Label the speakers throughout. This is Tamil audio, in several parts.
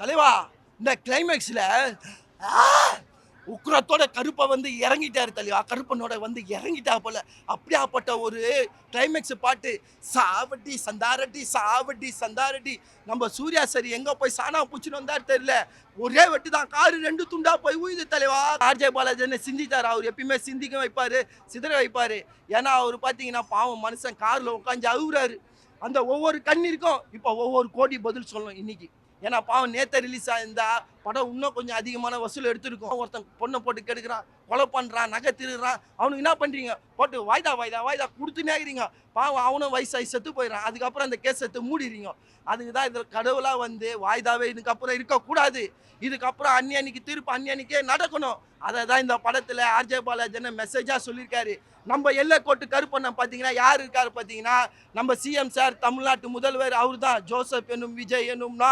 Speaker 1: தலைவா இந்த கிளைமேக்ஸில் உக்ரத்தோட கருப்பை வந்து இறங்கிட்டாரு தலைவா. கருப்பனோட வந்து இறங்கிட்டா போல. அப்படியாப்பட்ட ஒரு கிளைமேக்ஸ் பாட்டு. சாவட்டி சந்தாரட்டி சாவட்டி சந்தாரட்டி. நம்ம சூர்யா சரி எங்கே போய் சாணா பூச்சின்னு வந்தார் தெரியல. ஒரே வெட்டு தான், காரு 2 துண்டா போய் உயுது தலைவா. ஆர்ஜே பாலாஜி என்ன சிந்தித்தார். அவர் எப்பயுமே சிந்திக்க வைப்பார், சிதற வைப்பார். ஏன்னா அவர் பார்த்தீங்கன்னா பாவம் மனுஷன் காரில் உட்காந்து அழுகுறாரு. அந்த ஒவ்வொரு கண்ணீருக்கும் இப்போ ஒவ்வொரு கோடி பதில் சொல்லணும் இன்னைக்கு. ஏன்னா பாவம் நேற்று ரிலீஸ் ஆயிருந்தா படம் இன்னும் கொஞ்சம் அதிகமான வசூல் எடுத்துருக்கும். ஒருத்தன் பொண்ணை போட்டு கெடுக்கிறான், கொலை பண்ணுறான், நகை திருடுறான். அவனுக்கு என்ன பண்ணுறீங்க? போட்டு வாய்தா வாய்தா வாய்தா கொடுத்துனே இருக்கிறீங்க. பாவம் அவனும் வயசாகி செத்து போயிடறான். அதுக்கப்புறம் அந்த கேஸ் எடுத்து மூடிடுறீங்க. அதுக்கு தான் இதில் கடவுளாக வந்து வாய்தாவே இதுக்கப்புறம் இருக்கக்கூடாது. இதுக்கப்புறம் அன்னியன்னைக்கு தீர்ப்பு அன்னியன்னைக்கே நடக்கணும். அதை தான் இந்த படத்தில் ஆர்ஜே பாலாஜின்னு மெசேஜாக சொல்லியிருக்காரு. நம்ம எல்லைக்கோட்டு கருப்பண்ணன் பார்த்தீங்கன்னா யார் இருக்காரு பார்த்தீங்கன்னா நம்ம சிஎம் சார், தமிழ்நாட்டு முதல்வர். அவர் தான் ஜோசப் என்னும் விஜய் என்னும்னா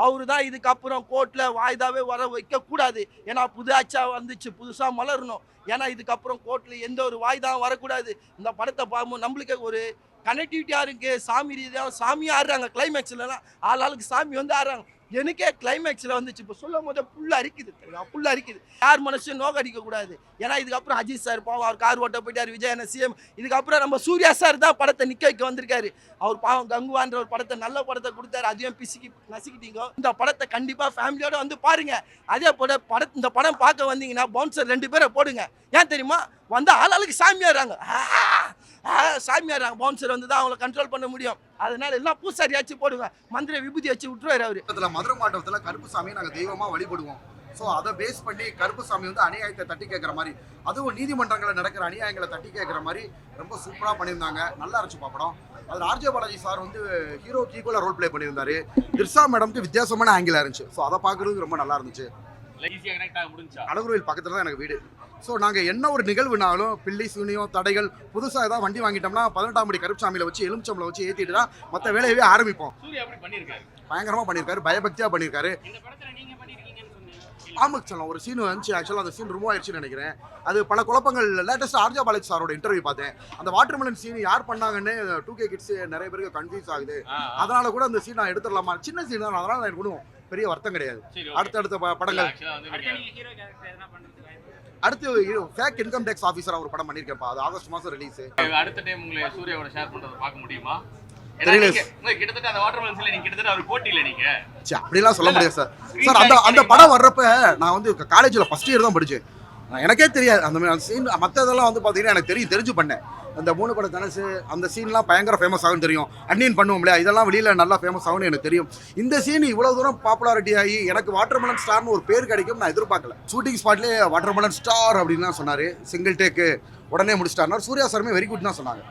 Speaker 1: அவரு தான் இதுக்கப்புறம் கோர்ட்டில் வாய்தாவே வர வைக்கக்கூடாது. ஏன்னா புது ஆட்சியா வந்துச்சு, புதுசாக மலரணும். ஏன்னா இதுக்கப்புறம் கோர்ட்டில் எந்த ஒரு வாய்தாவும் வரக்கூடாது. இந்த படத்தை பார்க்கும்போது நம்மளுக்கு ஒரு கனெக்டிவிட்டியாக இருக்குது. சாமி ரீதியாக சாமியாக ஆடுறாங்க. கிளைமேக்ஸ்லாம் ஆளுக்கு சாமி வந்து ஆடுறாங்க. எனக்கே கிளைமேக்ஸில் வந்துச்சு. இப்போ சொல்லும் போது புல்லா அரிக்குது, புல்லா அரிக்குது. யார் மனசையும் நோக்க அடிக்கக்கூடாது. ஏன்னா இதுக்கப்புறம் அஜித் சார் பாவம் அவர் கார் ஓட்ட போயிட்டார், விஜய் என்ன சிஎம். இதுக்கப்புறம் நம்ம சூர்யா சார் தான் படத்தை நிற்க வைக்க வந்திருக்காரு. அவர் பாவம் கங்குவான்ற ஒரு படத்தை, நல்ல படத்தை கொடுத்தாரு. அதையும் பிசுக்கி நசுக்கிட்டீங்க. இந்த படத்தை கண்டிப்பாக ஃபேமிலியோடு வந்து பாருங்கள். அதே போல இந்த படம் பார்க்க வந்தீங்கன்னா பவுன்சர் 2 பேரை போடுங்க. ஏன் தெரியுமா? வந்து ஆளுக்கு சாமியாடுறாங்க, சாமியாடுறாங்க. பவுன்சர் வந்து தான் அவங்களை கண்ட்ரோல் பண்ண முடியும். அதனால எல்லாம் பூசாரியாச்சும் போடுங்க. மந்திர விபூதி வச்சு விட்டுருவாரு அவரு.
Speaker 2: மதுரை மாவட்டத்தில் கருப்புசாமியை நாங்கள் தெய்வமாக வழிபடுவோம். ஸோ அதை பேஸ் பண்ணி கருப்புசாமி வந்து அநியாயத்தை தட்டி கேட்குற மாதிரி, அதுவும் நீதிமன்றங்களில் நடக்கிற அநியாயங்களை தட்டி கேட்குற மாதிரி ரொம்ப சூப்பராக பண்ணியிருந்தாங்க. நல்லா இருந்துச்சு படம். அதில் ஆர்ஜே பாலாஜி சார் வந்து ஹீரோக்கு ஈக்குவலாக ரோல் ப்ளே பண்ணியிருந்தாரு. திர்ஷா மேடம்க்கு வித்தியாசமான ஆங்கிளாக இருந்துச்சு. ஸோ அதை பார்க்குறதுக்கு ரொம்ப நல்லா இருந்துச்சு. அழகுரோயில் பக்கத்தில் தான் எனக்கு வீடு. ஸோ நாங்கள் என்ன ஒரு நிகழ்வுனாலும் பில்லி சூனியம் தடைகள் புதுசாக ஏதாவது வண்டி வாங்கிட்டோம்னா 18ஆம் படி கருப்புசாமியில் வச்சு எலுமிச்சம்பளம் வச்சு ஏற்றிட்டு தான் மற்ற வேலையவே ஆரம்பிப்போம். பயங்கரமாக பண்ணியிருக்காரு, பயபக்தியாக பண்ணியிருக்காரு. ஆமாம் சொல்லலாம். ஒரு சீன் வந்துச்சு. ஆக்சுவலாக அந்த சீன் ரிமூவ் ஆயிடுச்சுன்னு நினைக்கிறேன். அது பல குழப்பங்கள். லேட்டஸ்ட் ஆர்ஜே பாலாஜி சாரோட இன்டர்வியூ பார்த்தேன். அந்த வாட்டர்மெலன் சீன் யார் பண்ணாங்கன்னு 2K கிட்ஸ் நிறைய பேருக்கு கன்ஃபியூஸ் ஆகுது. அதனால கூட அந்த சீன் நான் எடுத்துடலாமா, சின்ன சீன் தான், அதனால எனக்கு ஒன்றும் பெரிய வருத்தம் கிடையாது. அடுத்தடுத்த படங்கள் அடுத்து ஃபேக் இன்கம் டேக்ஸ் ஆஃபீஸர் ஒரு படம் பண்ணியிருக்கேன்ப்பா. அது ஆகஸ்ட் மாதம் ரிலீஸ்.
Speaker 3: அடுத்த டைம் உங்களை சூர்யாவோட ஷேர் பண்றத பார்க்க முடியுமா?
Speaker 2: கிட்டத்தட்ட அந்த வாட்டர்மெலன்ஸ்ல நீங்க கிட்டத்தட்ட அவர் போட்டியில நீங்க அப்படிலாம் சொல்ல முடியாது சார். சார் அந்த படம் வர்றப்ப நான் வந்து காலேஜில் ஃபர்ஸ்ட் இயர் தான் படித்தேன். எனக்கே தெரியாது அந்த மாதிரி சீன். மற்ற இதெல்லாம் வந்து பார்த்தீங்கன்னா எனக்கு தெரிஞ்சு பண்ணேன். அந்த 3 படம் தனசு அந்த சீன்லாம் பயங்கர ஃபேமஸ் ஆகும் தெரியும். அன்னியன் பண்ணுவோம் இல்லையா, இதெல்லாம் வெளியில் நல்லா ஃபேமஸ் ஆகும்னு எனக்கு தெரியும். இந்த சீன் இவ்வளோ தூரம் பாப்புலாரிட்டி ஆகி எனக்கு வாட்டர்மெலன் ஸ்டார்னு ஒரு பேர் கிடைக்கும் நான் எதிர்பார்க்கல. ஷூட்டிங் ஸ்பாட்லேயே வாட்டர்மெலன் ஸ்டார் அப்படின்னு தான் சொன்னார். சிங்கிள் டேக்கு உடனே முடிச்சிட்டார். சூர்யா சாருமே வெரி குட் தான் சொன்னாங்க.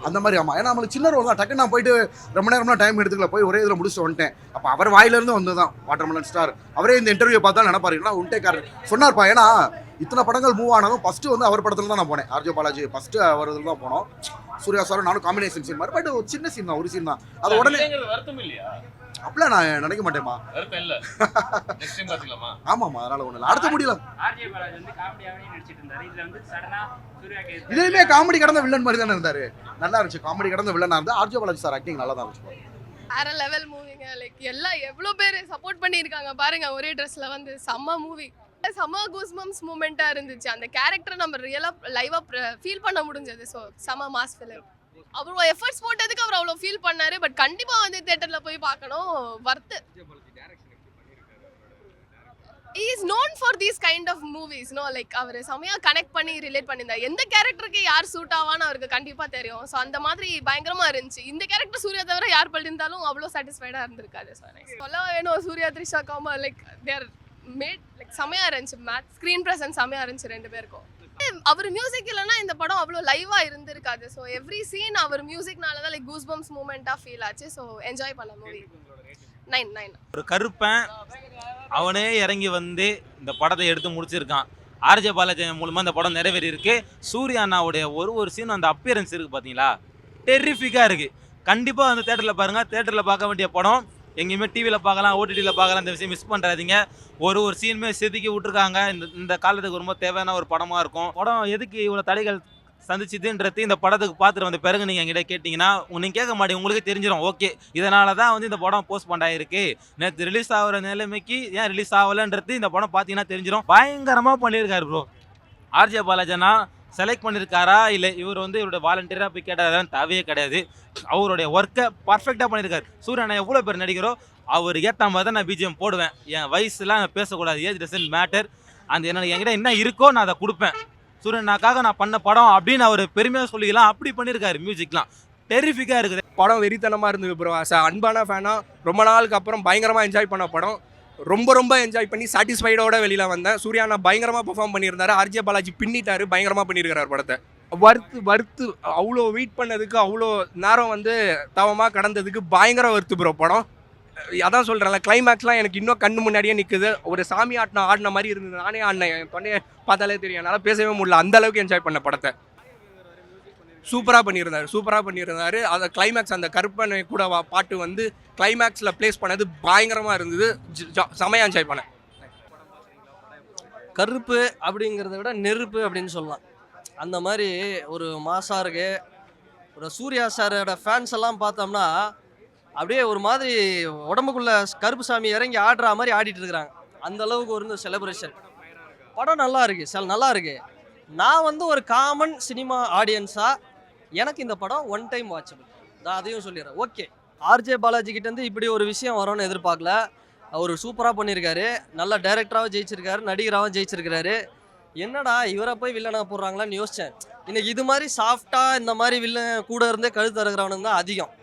Speaker 2: அந்த மாதிரி. ஆமாம், ஏன்னா நம்மளுக்கு சின்ன ரோல் தான். டக்கு நான் போயிட்டு ரொம்ப நேரம்லாம் டைம் எடுத்துக்கல, போய் ஒரே இதில் முடிச்சுட்டு வந்துட்டேன். அப்போ அவர் வாயிலிருந்து வந்து தான் வாட்டர்மெலன் ஸ்டார். அவரே இந்த இன்டர்வியூ பார்த்தா நினைப்பாருன்னா உன்டேக்காரர் சொன்னார்ப்பா. ஏன்னா இத்தனை படங்கள் மூவ் ஆனாலும் ஃபஸ்ட்டு வந்து அவர் படத்தில் தான் நான் போனேன். ஆர்ஜே பாலாஜி ஃபஸ்ட்டு அவர் இதில் தான் போனோம். சூர்யா சாரும் நானும் காம்பினேஷன் சீன் மாதிரி. பட் ஒரு சின்ன சீன் தான், ஒரு சீன் தான். அது உடனே அப்படிலாம் நான் நினைக்க மாட்டேன்மா. ஆமாம்மா, அதனால ஒன்றும் இல்லை. அடுத்த முடியல இதுலையுமே காமெடி கடந்த வில்லன் மாதிரி தானே இருந்தாரு. நல்லா இருந்துச்சு. காமெடி கடந்த வில்லனா இருந்தா ஆர்ஜே பாலாஜி சார் ஆக்டிங் நல்லா தான் இருந்துச்சு.
Speaker 4: வேற லெவல் மூவிங்க. லைக் எல்லாம் எவ்வளோ பேர் சப்போர்ட் பண்ணியிருக்காங்க பாருங்க. ஒரே ட்ரெஸ்ல வந்து செம்ம மூவி, செம்ம கூஸ்பம்ஸ் மூமெண்ட்டாக இருந்துச்சு. அந்த கேரக்டரை நம்ம ரியலாக லைவாக ஃபீல் பண்ண முடிஞ்சது. ஸோ செம்ம மாஸ் ஃபிலிம். அவ்வளோ எஃபர்ட்ஸ் போட்டதுக்கு அவர் அவ்வளோ ஃபீல் பண்ணாரு. பட் கண்டிப்பாக வந்து தியேட்டரில் போய் பார்க்கணும். Worth. He is known for these kind of movies, no? Like அவர் செமையாக கனெக்ட் பண்ணி ரிலேட் பண்ணியிருந்தார். எந்த கேரக்டருக்கு யார் சூட் ஆவான்னு அவருக்கு கண்டிப்பாக தெரியும். ஸோ அந்த மாதிரி பயங்கரமாக இருந்துச்சு. இந்த கேரக்டர் சூர்யா தவிர யார் பண்ணியிருந்தாலும் அவ்வளோ சாட்டிஸ்ஃபைடாக இருந்திருக்காது. சொல்ல வேணும், சூர்யா த்ரிஷா காமா லைக் தேர் மேட் லைக் செமையாக இருந்துச்சு. ஸ்க்ரீன் ப்ரெசன்ஸ் செமையாக இருந்துச்சு 2 பேருக்கும். அவர் மியூசிக் இல்லைன்னா இந்த படம் அவ்வளோ லைவாக இருந்திருக்காது. ஸோ எவ்ரி சீன் அவர் மியூசிக்னால தான் லைக் கூஸ்பம்ஸ் மூமெண்ட்டாக ஃபீல் ஆச்சு. ஸோ என்ஜாய் பண்ண மூவி. 9
Speaker 5: ஒரு கருப்பன் அவனே இறங்கி வந்து இந்த படத்தை எடுத்து முடிச்சிருக்கான். ஆர்ஜே பாலாஜி மூலமாக இந்த படம் நிறைவேறி இருக்கு. சூர்யா அண்ணாவுடைய ஒரு சீன் அந்த அப்பியரன்ஸ் இருக்குது பார்த்தீங்களா, டெரிஃபிக்காக இருக்குது. கண்டிப்பாக வந்து தேட்டரில் பாருங்கள். தேட்டரில் பார்க்க வேண்டிய படம். எங்கேயுமே டிவியில் பார்க்கலாம், ஓடிடியில் பார்க்கலாம். இந்த விஷயம் மிஸ் பண்ணுறாதீங்க. ஒரு சீனுமே செதுக்கி விட்டுருக்காங்க. இந்த காலத்துக்கு ரொம்ப தேவையான ஒரு படமாக இருக்கும். படம் எதுக்கு இவ்வளோ தடைகள் சந்திச்சுதுன்றது இந்த படத்துக்கு பார்த்துட்டு வந்த பிறகு நீங்கள் என்கிட்ட கேட்டிங்கன்னா நீங்கள் கேட்க மாட்டீங்க, உங்களுக்கு தெரிஞ்சிடும். ஓகே, இதனால தான் வந்து இந்த படம் போஸ்ட்போன் ஆகிருக்கு, நேற்று ரிலீஸ் ஆகிற நிலைமைக்கு ஏன் ரிலீஸ் ஆகலைன்றது இந்த படம் பார்த்தீங்கன்னா தெரிஞ்சிடும். பயங்கரமாக பண்ணியிருக்காரு ப்ரோ. ஆர்ஜே பாலாஜனா செலக்ட் பண்ணியிருக்காரா இல்லை இவர் வந்து இவரோட வாலண்டியராக போய் கேட்டாதான் தேவையே கிடையாது. அவருடைய ஒர்க்கை பர்ஃபெக்டாக பண்ணியிருக்காரு. சூர்யா நான் எவ்வளோ பேர் நடிக்கிறோ அவர் ஏற்ற மாதிரி தான் நான் பிஜிஎம் போடுவேன். என் வயசுலாம் நான் பேசக்கூடாது, ஏஜ் டசன்ட் மேட்டர். அந்த என்ன என்கிட்ட என்ன இருக்கோ நான் அதை கொடுப்பேன். சூரியனாக்காக நான் பண்ண படம் அப்படின்னு அவர் பெருமையாக சொல்லிக்கலாம். அப்படி பண்ணியிருக்காரு. மியூசிக்லாம் டெரிஃபிக்காக இருக்குது.
Speaker 6: படம் வெறித்தனமாக இருந்தது ப்ரோ. அன்பான ஃபேனாக ரொம்ப நாளுக்கு அப்புறம் பயங்கரமாக என்ஜாய் பண்ண படம். ரொம்ப என்ஜாய் பண்ணி சாட்டிஸ்ஃபைடோட வெளியில் வந்தேன். சூர்யா நான் பயங்கரமாக பெர்ஃபார்ம் பண்ணியிருந்தாரு. ஆர்ஜே பாலாஜி பின்னிட்டாரு, பயங்கரமாக பண்ணியிருக்கிறார் படத்தை. வறுத்து அவ்வளோ வெயிட் பண்ணதுக்கு, அவ்வளோ நேரம் வந்து தவமாக கடந்ததுக்கு பயங்கர வறுத்து ப்ரோ படம். அதான் சொல்கிறேன்ல, கிளைமேக்ஸ்லாம் எனக்கு இன்னும் கண்ணு முன்னாடியே நிற்குது. ஒரு சாமி ஆடின மாதிரி இருந்தது. நானே ஆடினேன், என் தொண்டையை பார்த்தாலே தெரியும். என்னால் பேசவே முடியல, அந்த அளவுக்கு என்ஜாய் பண்ண படத்தை. சூப்பராக பண்ணியிருந்தாரு. அந்த கிளைமேக்ஸ், அந்த கருப்பனை கூட பாட்டு வந்து கிளைமேக்ஸில் ப்ளேஸ் பண்ணது பயங்கரமாக இருந்தது. செமையாக என்ஜாய் பண்ணேன்.
Speaker 7: கருப்பு அப்படிங்கிறத விட நெருப்பு அப்படின்னு சொல்லலாம். அந்த மாதிரி ஒரு மாசாக இருக்கு. ஒரு சூர்யா சாரோட ஃபேன்ஸ் எல்லாம் பார்த்தோம்னா அப்படியே ஒரு மாதிரி உடம்புக்குள்ள கருப்பு சாமி இறங்கி ஆடுற மாதிரி ஆடிட்டு இருக்கிறாங்க. அந்த அளவுக்கு ஒரு செலிப்ரேஷன். படம் நல்லா இருக்கு. நான் வந்து ஒரு காமன் சினிமா ஆடியன்ஸாக எனக்கு இந்த படம் ஒன் டைம் வாட்சபிள். நான் அதையும் சொல்லிடுறேன். ஓகே, ஆர்ஜே பாலாஜி கிட்டேருந்து இப்படி ஒரு விஷயம் வரும்னு எதிர்பார்க்கல. அவர் சூப்பராக பண்ணியிருக்காரு. நல்ல டைரக்டராகவும் ஜெயிச்சிருக்காரு, நடிகராகவும் ஜெயிச்சிருக்கிறாரு. என்னடா இவரை போய் வில்லனாக போடுறாங்களான்னு யோசித்தேன். இன்னைக்கு இது மாதிரி சாஃப்டாக இந்த மாதிரி வில்லன் கூட இருந்தே கழுத்து அறுக்கிறவனுங்க தான் அதிகம்.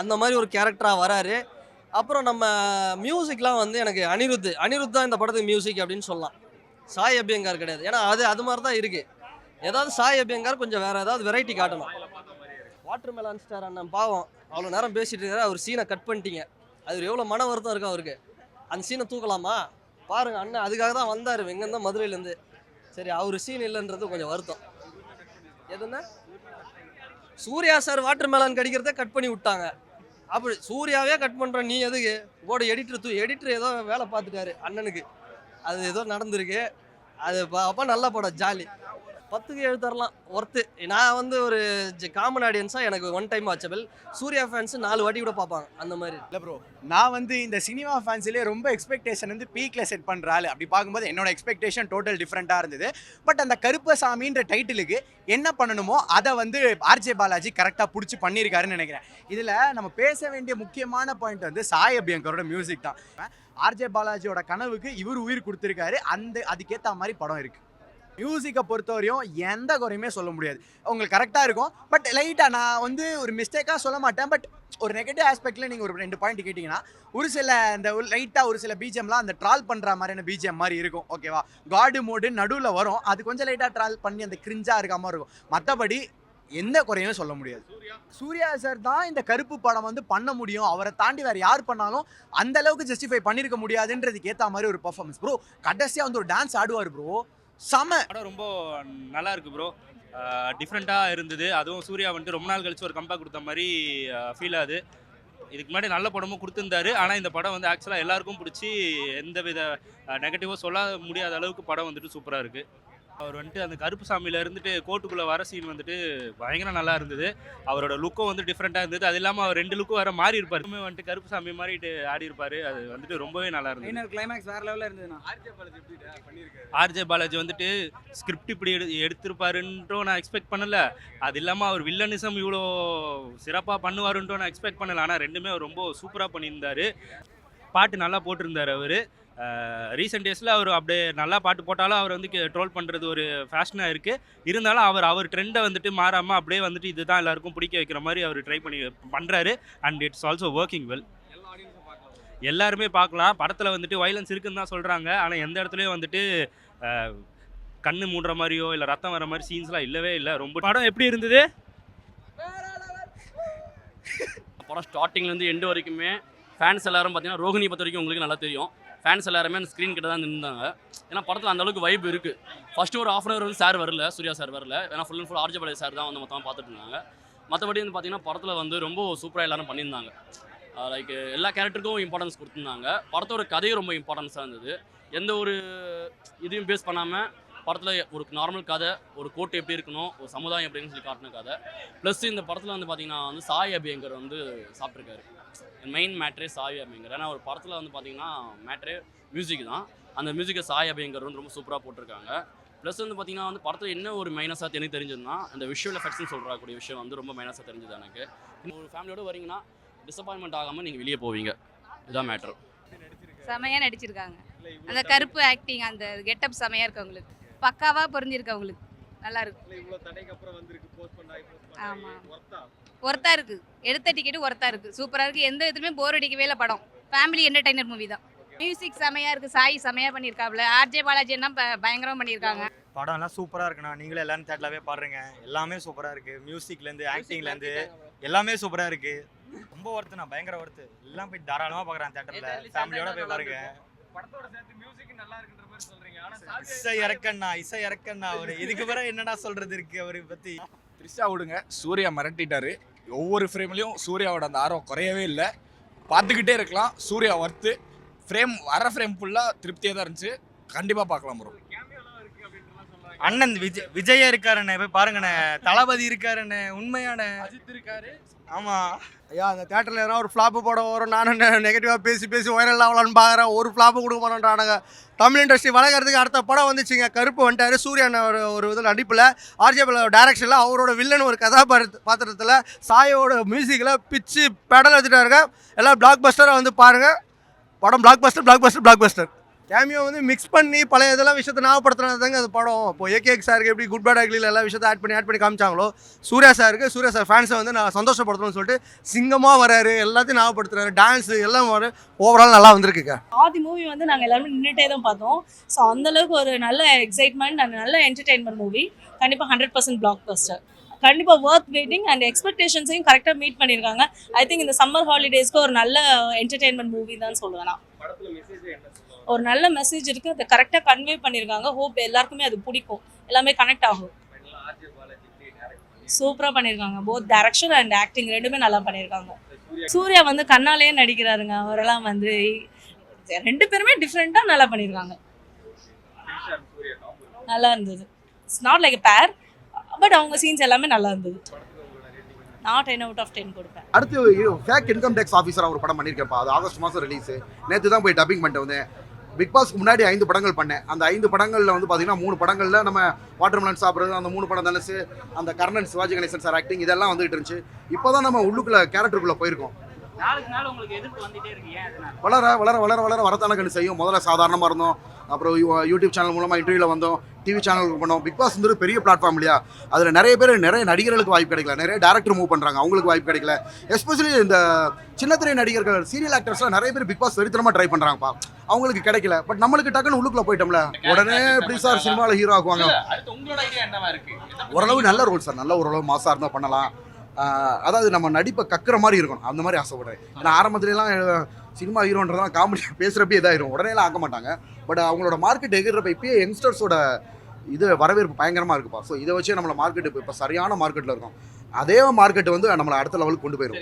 Speaker 7: அந்த மாதிரி ஒரு கேரக்டராக வராரு. அப்புறம் நம்ம மியூசிக்லாம் வந்து எனக்கு அனிருத் தான் இந்த படத்துக்கு மியூசிக் அப்படின்னு சொல்லலாம். சாய் அபியங்கார் கிடையாது. ஏன்னா அது மாதிரி தான் இருக்குது. ஏதாவது சாய் அபியங்கார் கொஞ்சம் வேறு ஏதாவது வெரைட்டி காட்டணும். வாட்டர் மெலான் ஸ்டார் அண்ணன் பாவம் அவ்வளோ நேரம் பேசிகிட்டு இருக்காரு. அவர் சீனை கட் பண்ணிட்டீங்க. அது எவ்வளோ மன வருத்தம் இருக்கும் அவருக்கு. அந்த சீனை தூக்கலாமா பாருங்கள் அண்ணன். அதுக்காக தான் வந்தார் எங்கேருந்தா மதுரையிலேருந்து. சரி, அவர் சீன் இல்லைன்றது கொஞ்சம் வருத்தம். எதுன்னா சூர்யா சார் வாட்டர் மெலான் கடிக்கிறத கட் பண்ணி விட்டாங்க. அப்படி சூர்யாவே கட் பண்ணுற நீ எதுக்கு போட? எடிட்டர் ஏதோ வேலை பார்த்துட்டாரு அண்ணனுக்கு. அது ஏதோ நடந்திருக்கு. அது அப்போ நல்ல படம், ஜாலி. 10க்கு 7 தரலாம், ஒர்த்து. நான் வந்து ஒரு காமன் ஆடியன்ஸாக எனக்கு one time watchable. Suriya fans 4 வாட்டி கூட பார்ப்பாங்க அந்த மாதிரி.
Speaker 8: இல்லை ப்ரோ, நான் வந்து இந்த சினிமா ஃபேன்ஸ்லேயே ரொம்ப எக்ஸ்பெக்டேஷன் வந்து பீக்கில் செட் பண்ணுறாள். அப்படி பார்க்கும்போது என்னோட எக்ஸ்பெக்டேஷன் டோட்டல் டிஃப்ரெண்ட்டாக இருந்தது. பட் அந்த கருப்பசாமின்ற டைட்டிலுக்கு என்ன பண்ணணுமோ அதை வந்து ஆர்ஜே பாலாஜி கரெக்டாக பிடிச்சி பண்ணியிருக்காருன்னு நினைக்கிறேன். இதில் நம்ம பேச வேண்டிய முக்கியமான பாயிண்ட் வந்து சாய் அபியங்கரோட மியூசிக் தான். ஆர்ஜே பாலாஜியோட கனவுக்கு இவர் உயிர் கொடுத்துருக்காரு. அதுக்கேற்ற மாதிரி படம் இருக்குது. மியூசிக்கை பொறுத்தவரையும் எந்த குறையுமே சொல்ல முடியாது. உங்களுக்கு கரெக்டாக இருக்கும். பட் லைட்டாக நான் வந்து ஒரு மிஸ்டேக்காக சொல்ல மாட்டேன். பட் ஒரு நெகட்டிவ் ஆஸ்பெக்டில் நீங்கள் ஒரு 2 பாயிண்ட் கேட்டிங்கன்னா, ஒரு சில இந்த லைட்டாக ஒரு சில பிஜிஎம்லாம் அந்த ட்ரால் பண்ணுற மாதிரியான பிஜிஎம் மாதிரி இருக்கும். ஓகேவா, காடு மோடு நடுவில் வரும். அது கொஞ்சம் லைட்டாக ட்ரால் பண்ணி அந்த கிரிஞ்சாக இருக்க மாதிரி இருக்கும். மற்றபடி எந்த குறையுமே சொல்ல முடியாது. சூர்யா சார் தான் இந்த கருப்பு படம் வந்து பண்ண முடியும். அவரை தாண்டி வேறு யார் பண்ணாலும் அந்த அளவுக்கு ஜஸ்டிஃபை பண்ணியிருக்க முடியாதுன்றதுக்கு ஏற்ற மாதிரி ஒரு பர்ஃபார்மன்ஸ். ப்ரோ கடைசியாக வந்து ஒரு டான்ஸ் ஆடுவார் ப்ரோ, செம.
Speaker 9: படம் ரொம்ப நல்லா இருக்கு ப்ரோ. டிஃப்ரெண்ட்டாக இருந்தது. அதுவும் சூர்யா வந்துட்டு ரொம்ப நாள் கழிச்சு ஒரு கம்பேக் கொடுத்த மாதிரி ஃபீல் ஆகுது. இதுக்கு முன்னாடி நல்ல படமும் கொடுத்துருந்தாரு. ஆனால் இந்த படம் வந்து ஆக்சுவலாக எல்லாருக்கும் பிடிச்சி எந்த வித நெகட்டிவாக சொல்ல முடியாத அளவுக்கு படம் வந்துட்டு சூப்பராக இருக்குது. அவர் வந்துட்டு அந்த கருப்பு சாமியில் இருந்துட்டு கோட்டுக்குள்ளே வர சீன் வந்துட்டு பயங்கர நல்லா இருந்தது. அவரோட லுக்கும் வந்து டிஃப்ரெண்ட்டாக இருந்தது. அது இல்லாமல் அவர் 2 லுக்கும் வேறு மாறி இருப்பார். வந்துட்டு கருப்பு சாமி மாறிட்டு ஆடி இருப்பார். அது வந்துட்டு ரொம்பவே நல்லா இருந்தது.
Speaker 10: கிளைமேக்ஸ் வேறு லெவலில் இருந்ததுண்ணா.
Speaker 9: ஆர்ஜே பாலாஜி வந்துட்டு ஸ்கிரிப்ட் இப்படி எடுத்திருப்பாருன்ட்டும் நான் எக்ஸ்பெக்ட் பண்ணல. அது இல்லாமல் அவர் வில்லனிசம் இவ்வளோ சிறப்பாக பண்ணுவாருன்ட்டும் நான் எக்ஸ்பெக்ட் பண்ணல. ஆனால் ரெண்டுமே அவர் ரொம்ப சூப்பராக பண்ணியிருந்தார். பாட்டு நல்லா போட்டிருந்தார். அவர் ரீசெண்ட் டேஸில் அவர் அப்படியே நல்லா பாட்டு போட்டாலும் அவர் வந்து ட்ரோல் பண்ணுறது ஒரு ஃபேஷனாக இருக்குது. இருந்தாலும் அவர் ட்ரெண்டை வந்துட்டு மாறாமல் அப்படியே வந்துட்டு இதுதான் எல்லாருக்கும் பிடிக்க வைக்கிற மாதிரி அவர் ட்ரை பண்ணி பண்ணுறாரு. And it's also working well. எல்லாருமே பார்க்கலாம். படத்தில் வந்துட்டு வைலன்ஸ் இருக்குன்னு தான் சொல்கிறாங்க. ஆனால் எந்த இடத்துலையும் வந்துட்டு கண்ணு மூடுற மாதிரியோ இல்லை ரத்தம் வர மாதிரி சீன்ஸ்லாம் இல்லவே இல்லை. ரொம்ப படம் எப்படி இருந்தது?
Speaker 11: படம் ஸ்டார்டிங்லேருந்து எண்டு வரைக்குமே ஃபேன்ஸ் எல்லாரும் பார்த்தீங்கன்னா ரோஹினி பொறுத்த வரைக்கும் உங்களுக்கு நல்லா தெரியும். ஃபேன்ஸ் எல்லாருமே அந்த ஸ்க்ரீன் கிட்ட தான் நின்றாங்க. ஏன்னா படத்தில் அந்தளவுக்கு வைப் இருக்குது. ஃபஸ்ட்டு ஒரு ½ வந்து சார் வரல, சூர்யா சார் வரல. ஏன்னா full and full RJ Balaji sir தான் வந்து மொத்தமாக பார்த்துட்டு இருந்தாங்க. மற்றபடி வந்து பார்த்தீங்கன்னா படத்தில் வந்து ரொம்ப சூப்பராக எல்லாரும் பண்ணியிருந்தாங்க. லைக் எல்லா கேரக்டருக்கும் இம்பார்ட்டன்ஸ் கொடுத்துருந்தாங்க. படத்தோட கதையும் ரொம்ப இம்பார்ட்டன்ஸாக இருந்தது. எந்த ஒரு இதையும் பேஸ் பண்ணாமல் படத்தில் ஒரு நார்மல் கதை, ஒரு கோட் எப்படி இருக்கணும், ஒரு சமுதாயம் எப்படின்னு சொல்லி காட்டின கதை. ப்ளஸ் இந்த படத்தில் வந்து பார்த்தீங்கன்னா வந்து சாய் அபியங்கர் வந்து சாப்பிட்ருக்காரு. மெயின் மேட்ரே சாய் அபியங்கர். ஏன்னா ஒரு படத்தில் வந்து பார்த்தீங்கன்னா மேட்ரே மியூசிக் தான். அந்த மியூசிக்கை சாய் அபியங்கர் வந்து ரொம்ப சூப்பராக போட்டிருக்காங்க. ப்ளஸ் வந்து பார்த்தீங்கன்னா வந்து படத்தில் என்ன ஒரு மைனஸாக எனக்கு தெரிஞ்சதுன்னா அந்த விஷுவல் எஃபெக்ட்ஸ்னு சொல்கிறக்கூடிய விஷயம் வந்து ரொம்ப மைனஸாக தெரிஞ்சது எனக்கு. ஒரு ஃபேமிலியோடு வரீங்கன்னா டிசப்பாயின்மெண்ட் ஆகாமல் நீங்கள் வெளியே போவீங்க. இதுதான் மேட்ரு.
Speaker 10: செமையாக நடிச்சிருக்காங்க. அந்த கருப்பு ஆக்டிங், அந்த கெட்டப் செமையாக இருக்கு அவங்களுக்கு. பக்காவாக பொருந்திருக்கு அவங்களுக்கு. நல்லா இருக்கு. ஆமாம், ஒர்த்தாக இருக்கு. எடுத்த டிக்கெட்டு ஒர்த்தாக இருக்கு. சூப்பராக இருக்கு. எந்த இதுவுமே போர் அடிக்கவே இல்லை. படம் ஃபேமிலி என்டர்டைனர் மூவி தான். மியூசிக் செமையாக இருக்குது. சாய் செமையாக பண்ணியிருக்காப்புல. ஆர்ஜே பாலாஜி என்ன பயங்கரமாக பண்ணியிருக்காங்க.
Speaker 12: படம்லாம் சூப்பராக இருக்குண்ணா. நீங்களே எல்லாரும் தேட்டலாகவே பாடுறீங்க. எல்லாமே சூப்பராக இருக்குது. மியூசிக்லேருந்து ஆக்டிங்லேருந்து எல்லாமே சூப்பராக இருக்குது. ரொம்ப ஒர்த்துண்ணா, பயங்கர ஒர்த்து. எல்லாம் போய் தாராளமாக பார்க்குறான் தேட்டரில். ஃபேமிலியோட போய் பாருங்க. இசை இறக்கண்ணா ஒரு இதுக்கு பிறகு என்னடா சொல்கிறது இருக்குது அவரை பற்றி.
Speaker 13: த்ரிஷா விடுங்க, சூர்யா மிரட்டிட்டாரு. ஒவ்வொரு ஃப்ரேம்லேயும் சூர்யாவோட அந்த ஆர்வம் குறையவே இல்லை. பார்த்துக்கிட்டே இருக்கலாம். சூர்யா ஒர்த்து. ஃப்ரேம் வர ஃப்ரேம் ஃபுல்லாக திருப்தியாக தான் இருந்துச்சு. கண்டிப்பாக பார்க்கலாம் ப்ரோ.
Speaker 12: அண்ணன் விஜய் இருக்காருண்ணே, போய் பாருங்கண்ணே. தளபதி இருக்காருண்ணே, உண்மையான அஜித் இருக்காரு. ஆமாம்
Speaker 2: ஐயா, அந்த தேட்டரில் எதனா ஒரு ஃப்ளாப்பு படம் வரும். நானும் நெகட்டிவாக பேசி வைரல் ஆகலான்னு பார்க்குறேன். ஒரு ஃப்ளாப்பு கொடுக்க மாட்டேன்றானுங்க. தமிழ் இண்டஸ்ட்ரி வளர்க்குறதுக்கு அடுத்த படம் வந்துச்சுங்க. கருப்பு வந்துட்டார். சூர்யா ஒரு இதில் நடிப்பில், ஆர்ஜே டைரக்ஷனில், அவரோட வில்லன் ஒரு கதாபாத்திரத்தில், சாயோட மியூசிக்கில் பிச்சு பெடல் எடுத்துட்டாருங்க. எல்லாம் பிளாக் பஸ்டராக வந்து பாருங்கள். படம் பிளாக் பஸ்டர். கேமியோ வந்து மிக்ஸ் பண்ணி பழைய இதெல்லாம் விஷயத்தை ஞாபகப்படுத்துறது தாங்க அது படம். இப்போ ஏகேஎக் சாருக்கு எப்படி குட் பேட் அக்லியில் எல்லா விஷயத்தை ஆட் பண்ணி காமிச்சாங்களோ, சூர்யா சார் ஃபேன்ஸை வந்து நான் சந்தோஷப்படுத்தணும்னு சொல்லிட்டு சிங்கமாக வராரு. எல்லாத்தையும் ஞாபகப்படுத்துறாரு. டான்ஸு எல்லாம் ஓவரால் நல்லா வந்திருக்குங்க.
Speaker 10: ஆதி மூவி வந்து நாங்கள் எல்லாருமே நின்றுட்டே தான் பார்த்தோம். ஸோ அந்தளவுக்கு ஒரு நல்ல எக்ஸைட்மெண்ட் அண்ட் நல்ல என்டர்டெயின்மெண்ட் மூவி. கண்டிப்பாக 100% பிளாக் பஸ்டர். கண்டிப்பாக ஒர்த் வெயிட்டிங் அண்ட் எக்ஸ்பெக்டேஷன்ஸையும் கரெக்டாக மீட் பண்ணியிருக்காங்க. ஐ திங்க் இந்த சம்மர் ஹாலிடேஸ்க்கு ஒரு நல்ல என்டர்டெயின்மெண்ட் மூவி தான் சொல்லுவேன் நான். ஒரு நல்ல மெசேஜ் இருக்குது. அதை கரெக்டாக கன்வே பண்ணியிருக்காங்க. ஹோப் எல்லாருக்குமே அது பிடிக்கும். எல்லாமே கனெக்ட் ஆகும். சூப்பராக பண்ணியிருக்காங்க. போத் டைரக்ஷன் அண்ட் ஆக்டிங் ரெண்டுமே நல்லா பண்ணியிருக்காங்க. சூர்யா வந்து கண்ணாலேயே நடிக்கிறாருங்க. அவரெல்லாம் வந்து ரெண்டு பேருமே டிஃப்ரெண்ட்டாக நல்லா பண்ணியிருக்காங்க. நல்லா இருந்தது. இட்ஸ் நாட் லைக் எ பேர், பட் அவங்க சீன்ஸ் எல்லாமே நல்லா இருந்தது. நான் 10 out of 10 கொடுப்பேன்.
Speaker 2: அடுத்து ஃபேக் இன்கம் டேக்ஸ் ஆஃபீஸராக ஒரு படம் பண்ணியிருக்கேன்ப்பா. அது ஆகஸ்ட் மாதம் ரிலீஸு. நேற்று தான் போய் டப்பிங் பண்ணிட்டு வந்தேன். பிக் பாஸ்க்கு முன்னாடி 5 படங்கள் பண்ணேன். அந்த 5 படங்களில் வந்து பார்த்தீங்கன்னா 3 படங்களில் நம்ம வாட்டர்மெலன் சாப்பிட்றது, அந்த 3 படம் தனுசு, அந்த கர்ணன் சிவாஜி கணேசன் சார் ஆக்டிங் இதெல்லாம் வந்துகிட்டு இருந்துச்சு. இப்போ தான் நம்ம உள்ளுக்குள்ளே கேரக்டருக்குள்ளே போயிருக்கோம். வளர வரத்தான கண்டு செய்யும். முதல்ல சாதாரணமாக இருந்தோம். அப்புறம் யூடியூப் சேனல் மூலமாக இன்டர்வியூவில் வந்தோம். டிவி சேனலுக்கு பண்ணோம். பிக் பாஸ் வந்து பெரிய பிளாட்ஃபார்ம் இல்லையா? அதில் நிறைய நடிகர்களுக்கு வாய்ப்பு கிடைக்கல. நிறைய டேரக்டர் மூவ் பண்ணுறாங்க, அவங்களுக்கு வாய்ப்பு கிடைக்கல. எஸ்பெஷலி இந்த சின்னத்திரை நடிகர்கள், சீரியல் ஆக்டர்ஸ்லாம் நிறைய பேர் பிக் பாஸ் வெறித்தனமாக ட்ரை பண்ணுறாங்கப்பா. அவங்களுக்கு கிடைக்கல. பட் நம்மளுக்கு டக்குன்னு உள்ளுக்குள்ளே போயிட்டோம்ல, உடனே எப்படி சார் சினிமாவில் ஹீரோ ஆக்குவாங்க? ஓரளவு நல்ல ரோல் சார். நல்ல ஓரளவு மாசாக இருந்தால் பண்ணலாம். அதாவது நம்ம நடிப்பை கக்குற மாதிரி இருக்கணும். அந்த மாதிரி ஆசைப்படுறேன். ஏன்னா ஆரம்பத்துலலாம் சினிமா ஹீரோன்றதான் காமெடி பேசுகிறப்பே இதாகிடும். உடனேலாம் ஆக்க மாட்டாங்க. பட் அவங்களோட மார்க்கெட் எகிறப்ப இப்பயே யங்ஸ்டர்ஸோட இது வரவேற்பு பயங்கரமாக இருக்குப்பா. ஸோ இதை வச்சு நம்மளை மார்க்கெட் இப்போ சரியான மார்க்கெட்டில் இருக்கும். அதே மார்க்கெட் வந்து நம்மளை அடுத்த லெவலுக்கு கொண்டு போயிடும்.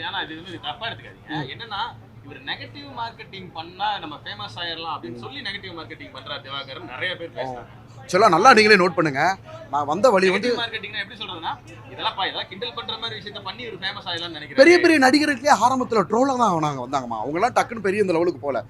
Speaker 3: என்னன்னா இவர் நெகட்டிவ் மார்க்கெட்டிங் பண்ணா நம்ம ஃபேமஸ் ஆயிரலாம் அப்படின்னு சொல்லி நெகட்டிவ் மார்க்கெட்டிங் பண்றாரு திவாகரன். நிறைய பேர் பேசுறாங்க.
Speaker 2: சொல்லலாம், நல்லா நீங்களே நோட் பண்ணுங்க. நான் வந்த வழி வந்து
Speaker 3: மார்க்கெட்டிங்னா எப்படி சொல்றதுன்னா இதெல்லாம் கிண்டல் பண்ற மாதிரி விஷயத்தை பண்ணி ஒரு ஃபேமஸ் ஆயிரலாம்னு நினைக்கிறேன்.
Speaker 2: பெரிய நடிகருக்கே ஆரம்பத்தில் ட்ரோலாக தான் வந்தாங்கம்மா. அவங்களாம் டக்குன்னு பெரிய இந்த லெவலுக்கு போல.